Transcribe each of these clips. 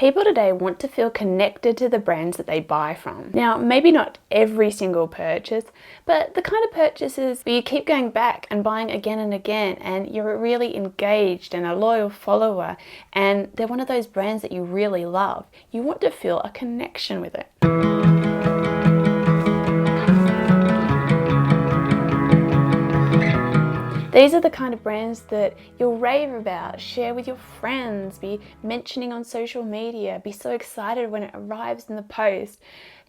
People today want to feel connected to the brands that they buy from. Now, maybe not every single purchase, but the kind of purchases where you keep going back and buying again and again, and you're really engaged and a loyal follower, and they're one of those brands that you really love. You want to feel a connection with it. These are the kind of brands that you'll rave about, share with your friends, be mentioning on social media, be so excited when it arrives in the post.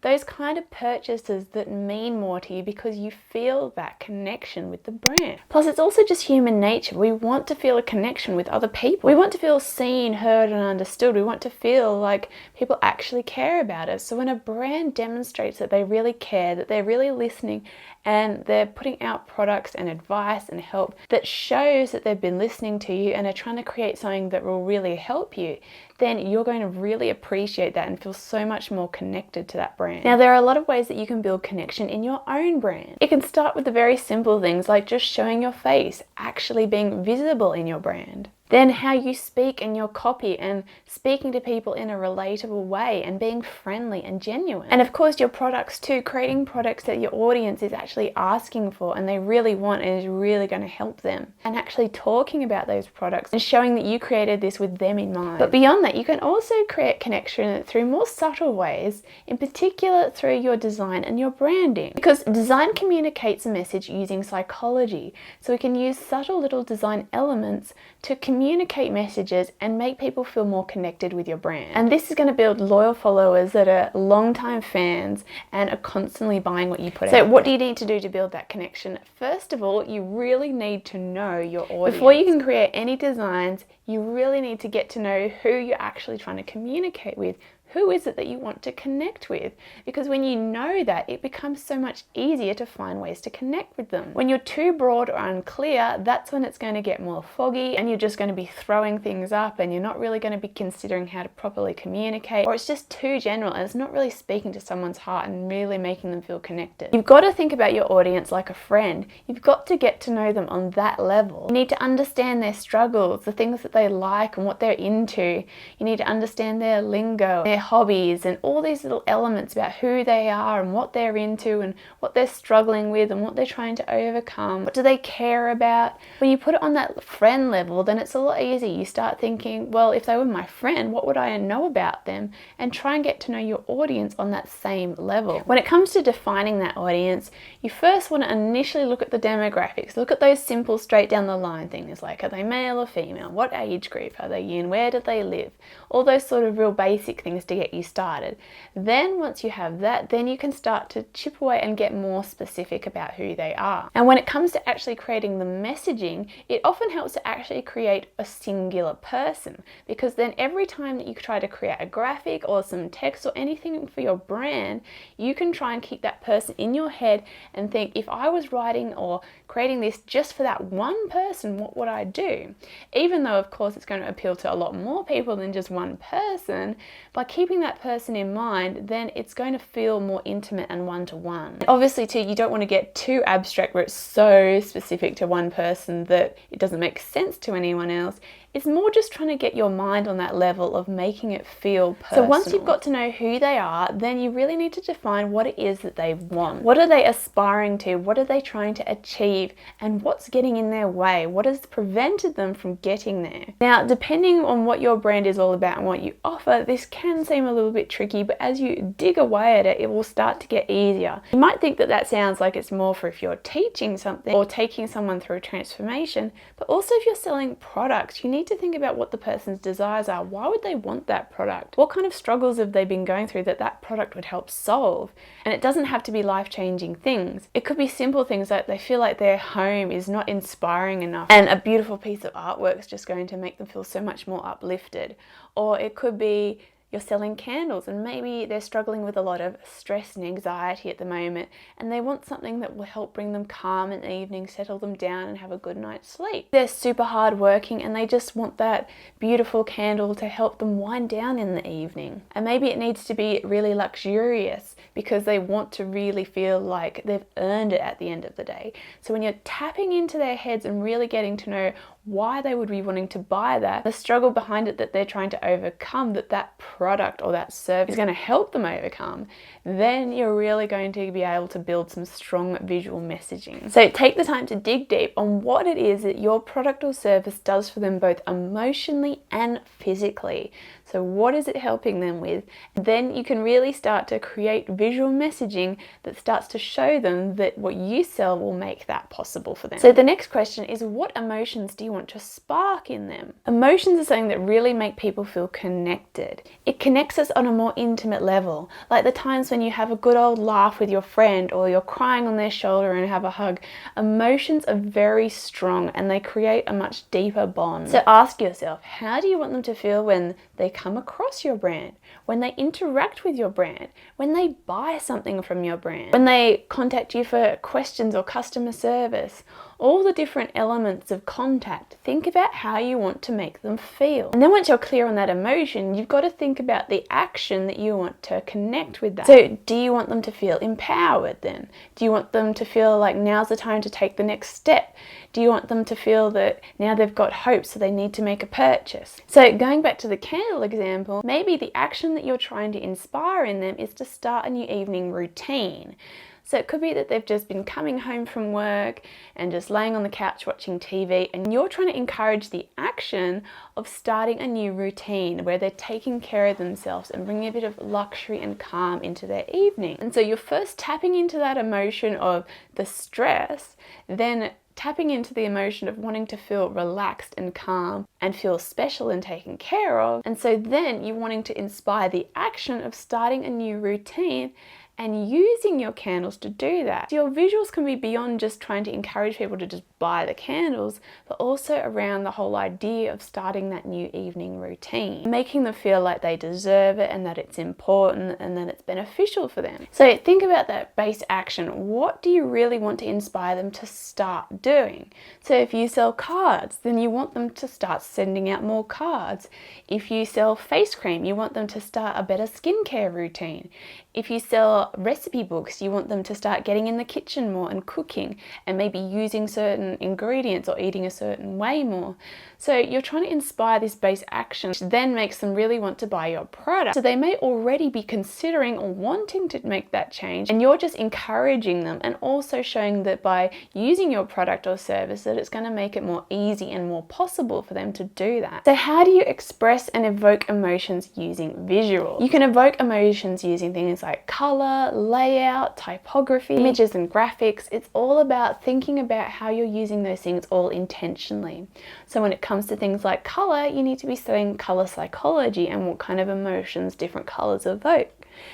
Those kind of purchases that mean more to you because you feel that connection with the brand. Plus, it's also just human nature. We want to feel a connection with other people. We want to feel seen, heard, and understood. We want to feel like people actually care about us. So when a brand demonstrates that they really care, that they're really listening, and they're putting out products and advice and help that shows that they've been listening to you and are trying to create something that will really help you, then you're going to really appreciate that and feel so much more connected to that brand. Now, there are a lot of ways that you can build connection in your own brand. It can start with the very simple things like just showing your face, actually being visible in your brand. Then how you speak in your copy and speaking to people in a relatable way and being friendly and genuine. And of course your products too, creating products that your audience is actually asking for and they really want and is really going to help them. And actually talking about those products and showing that you created this with them in mind. But beyond that, you can also create connection through more subtle ways, in particular through your design and your branding. Because design communicates a message using psychology. So we can use subtle little design elements to communicate messages and make people feel more connected with your brand. And this is going to build loyal followers that are long-time fans and are constantly buying what you put out. So what do you need to do to build that connection? First of all, you really need to know your audience. Before you can create any designs, you really need to get to know who you're actually trying to communicate with. Who is it that you want to connect with? Because when you know that, it becomes so much easier to find ways to connect with them. When you're too broad or unclear, that's when it's going to get more foggy and you're just going to be throwing things up and you're not really going to be considering how to properly communicate, or it's just too general and it's not really speaking to someone's heart and really making them feel connected. You've got to think about your audience like a friend. You've got to get to know them on that level. You need to understand their struggles, the things that they like and what they're into. You need to understand their lingo, their hobbies, and all these little elements about who they are and what they're into and what they're struggling with and what they're trying to overcome. What do they care about? When you put it on that friend level, then it's a lot easier. You start thinking, well, if they were my friend, what would I know about them? And try and get to know your audience on that same level. When it comes to defining that audience, you first want to initially look at the demographics. Look at those simple, straight down the line things like, are they male or female? What age group are they in? Where do they live? All those sort of real basic things to get you started. Then once you have that, then you can start to chip away and get more specific about who they are. And when it comes to actually creating the messaging, it often helps to actually create a singular person, because then every time that you try to create a graphic or some text or anything for your brand, you can try and keep that person in your head and think, if I was writing or creating this just for that one person, what would I do? Even though of course it's going to appeal to a lot more people than just one person, by keeping that person in mind, then it's going to feel more intimate and one-to-one. Obviously too, you don't want to get too abstract where it's so specific to one person that it doesn't make sense to anyone else. It's more just trying to get your mind on that level of making it feel personal. So once you've got to know who they are, then you really need to define what it is that they want. What are they aspiring to? What are they trying to achieve? And what's getting in their way? What has prevented them from getting there? Now, depending on what your brand is all about and what you offer, this can seem a little bit tricky, but as you dig away at it, it will start to get easier. You might think that that sounds like it's more for if you're teaching something or taking someone through a transformation, but also if you're selling products, you need to think about what the person's desires are. Why would they want that product? What kind of struggles have they been going through that that product would help solve? And it doesn't have to be life-changing things. It could be simple things like they feel like their home is not inspiring enough and a beautiful piece of artwork is just going to make them feel so much more uplifted. Or it could be you're selling candles and maybe they're struggling with a lot of stress and anxiety at the moment and they want something that will help bring them calm in the evening, settle them down and have a good night's sleep. They're super hard working and they just want that beautiful candle to help them wind down in the evening. And maybe it needs to be really luxurious because they want to really feel like they've earned it at the end of the day. So when you're tapping into their heads and really getting to know why they would be wanting to buy that, the struggle behind it that they're trying to overcome, that product or that service is going to help them overcome, then you're really going to be able to build some strong visual messaging. So take the time to dig deep on what it is that your product or service does for them both emotionally and physically. So what is it helping them with? Then you can really start to create visual messaging that starts to show them that what you sell will make that possible for them. So the next question is, what emotions do you want to spark in them? Emotions are something that really make people feel connected. It connects us on a more intimate level, like the times when you have a good old laugh with your friend or you're crying on their shoulder and have a hug. Emotions are very strong and they create a much deeper bond. So ask yourself, how do you want them to feel when they come across your brand, when they interact with your brand, when they buy something from your brand, when they contact you for questions or customer service? All the different elements of contact, think about how you want to make them feel. And then once you're clear on that emotion, you've got to think about the action that you want to connect with that. So do you want them to feel empowered then? Do you want them to feel like now's the time to take the next step? Do you want them to feel that now they've got hope, so they need to make a purchase? So going back to the candle example, maybe the action that you're trying to inspire in them is to start a new evening routine. So it could be that they've just been coming home from work and just laying on the couch watching TV, and you're trying to encourage the action of starting a new routine where they're taking care of themselves and bringing a bit of luxury and calm into their evening. And so you're first tapping into that emotion of the stress, then tapping into the emotion of wanting to feel relaxed and calm and feel special and taken care of. And so then you're wanting to inspire the action of starting a new routine and using your candles to do that. So your visuals can be beyond just trying to encourage people to just buy the candles, but also around the whole idea of starting that new evening routine, making them feel like they deserve it and that it's important and that it's beneficial for them. So think about that base action. What do you really want to inspire them to start doing? So if you sell cards, then you want them to start sending out more cards. If you sell face cream, you want them to start a better skincare routine. If you sell recipe books, you want them to start getting in the kitchen more and cooking and maybe using certain ingredients or eating a certain way more. So you're trying to inspire this base action, which then makes them really want to buy your product. So they may already be considering or wanting to make that change, and you're just encouraging them and also showing that by using your product or service that it's going to make it more easy and more possible for them to do that. So how do you express and evoke emotions using visuals? You can evoke emotions using things like color, layout, typography, images and graphics. It's all about thinking about how you're using those things all intentionally. So when it comes to things like color, you need to be studying color psychology and what kind of emotions different colors evoke.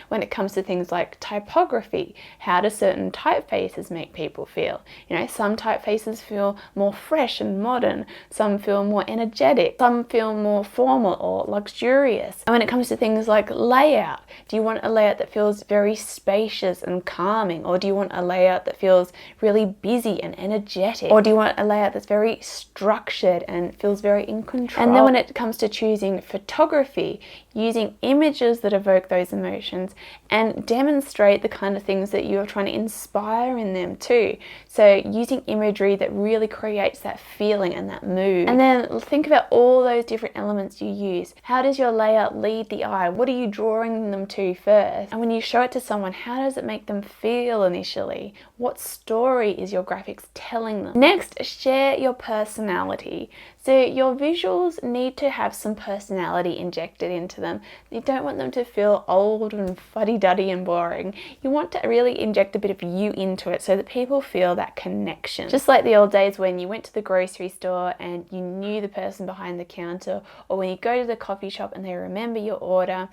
When it comes to things like typography, how do certain typefaces make people feel? You know, some typefaces feel more fresh and modern, some feel more energetic, some feel more formal or luxurious. And when it comes to things like layout, do you want a layout that feels very spacious and calming, or do you want a layout that feels really busy and energetic, or do you want a layout that's very structured and feels very in control? And then when it comes to choosing photography, using images that evoke those emotions and demonstrate the kind of things that you're trying to inspire in them too. So using imagery that really creates that feeling and that mood. And then think about all those different elements you use. How does your layout lead the eye? What are you drawing them to first? And when you show it to someone, how does it make them feel initially? What story is your graphics telling them? Next, share your personality. So your visuals need to have some personality injected into them. You don't want them to feel old and fuddy-duddy and boring. You want to really inject a bit of you into it so that people feel that connection. Just like the old days when you went to the grocery store and you knew the person behind the counter, or when you go to the coffee shop and they remember your order.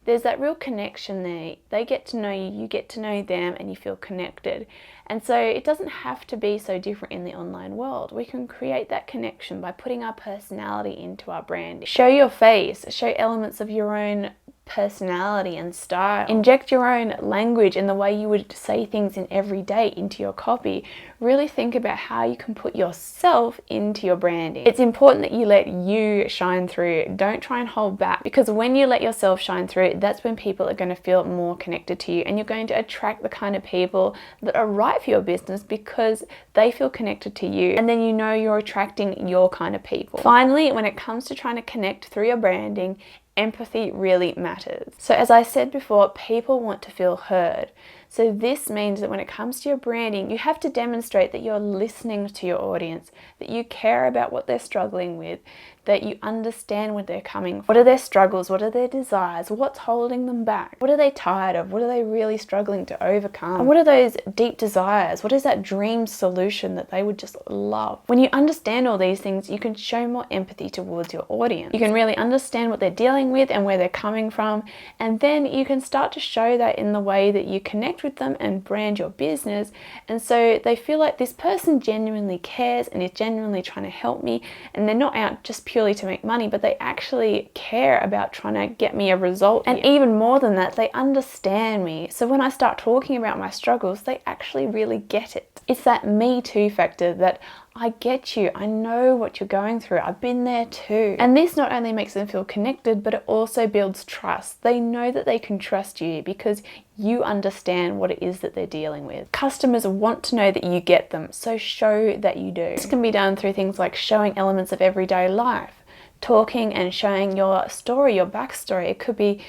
There's that real connection there. They get to know you, you get to know them, and you feel connected. And so it doesn't have to be so different in the online world. We can create that connection by putting our personality into our brand. Show your face, show elements of your own personality and style. Inject your own language in the way you would say things in every day into your copy. Really think about how you can put yourself into your branding. It's important that you let you shine through. Don't try and hold back, because when you let yourself shine through, that's when people are going to feel more connected to you, and you're going to attract the kind of people that are right for your business because they feel connected to you, and then you know you're attracting your kind of people. Finally, when it comes to trying to connect through your branding, empathy really matters. So as I said before, people want to feel heard. So this means that when it comes to your branding, you have to demonstrate that you're listening to your audience, that you care about what they're struggling with, that you understand where they're coming from. What are their struggles? What are their desires? What's holding them back? What are they tired of? What are they really struggling to overcome? And what are those deep desires? What is that dream solution that they would just love? When you understand all these things, you can show more empathy towards your audience. You can really understand what they're dealing with and where they're coming from, and then you can start to show that in the way that you connect with them and brand your business, and so they feel like this person genuinely cares and is genuinely trying to help me, and they're not out just purely to make money, but they actually care about trying to get me a result. And even more than that, they understand me. So when I start talking about my struggles, they actually really get it. It's that me too factor, that I get you, I know what you're going through, I've been there too. And this not only makes them feel connected, but it also builds trust. They know that they can trust you because you understand what it is that they're dealing with. Customers want to know that you get them, so show that you do. This can be done through things like showing elements of everyday life, talking and showing your story, your backstory. It could be,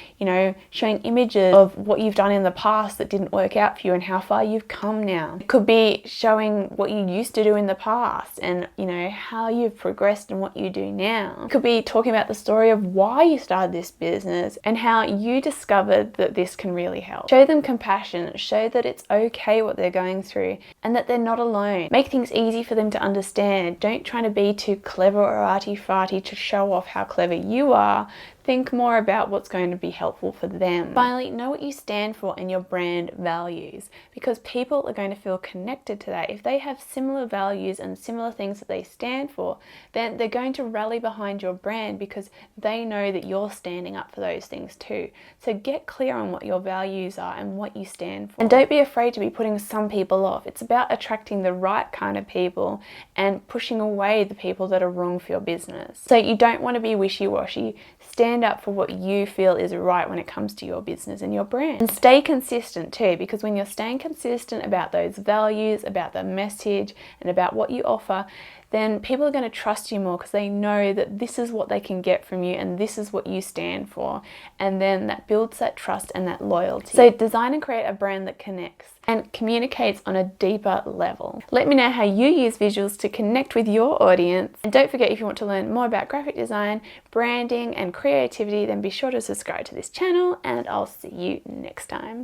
showing images of what you've done in the past that didn't work out for you and how far you've come now. It could be showing what you used to do in the past and, how you've progressed and what you do now. It could be talking about the story of why you started this business and how you discovered that this can really help. Show them compassion, show that it's okay what they're going through and that they're not alone. Make things easy for them to understand. Don't try to be too clever or arty-farty to show off how clever you are. Think more about what's going to be helpful for them. Finally, know what you stand for and your brand values, because people are going to feel connected to that. If they have similar values and similar things that they stand for, then they're going to rally behind your brand because they know that you're standing up for those things too. So get clear on what your values are and what you stand for. And don't be afraid to be putting some people off. It's about attracting the right kind of people and pushing away the people that are wrong for your business. So you don't want to be wishy-washy. Stand up for what you feel is right when it comes to your business and your brand. And stay consistent too, because when you're staying consistent about those values, about the message, and about what you offer, then people are going to trust you more because they know that this is what they can get from you and this is what you stand for. And then that builds that trust and that loyalty. So design and create a brand that connects and communicates on a deeper level. Let me know how you use visuals to connect with your audience. And don't forget, if you want to learn more about graphic design, branding, and creativity, then be sure to subscribe to this channel, and I'll see you next time.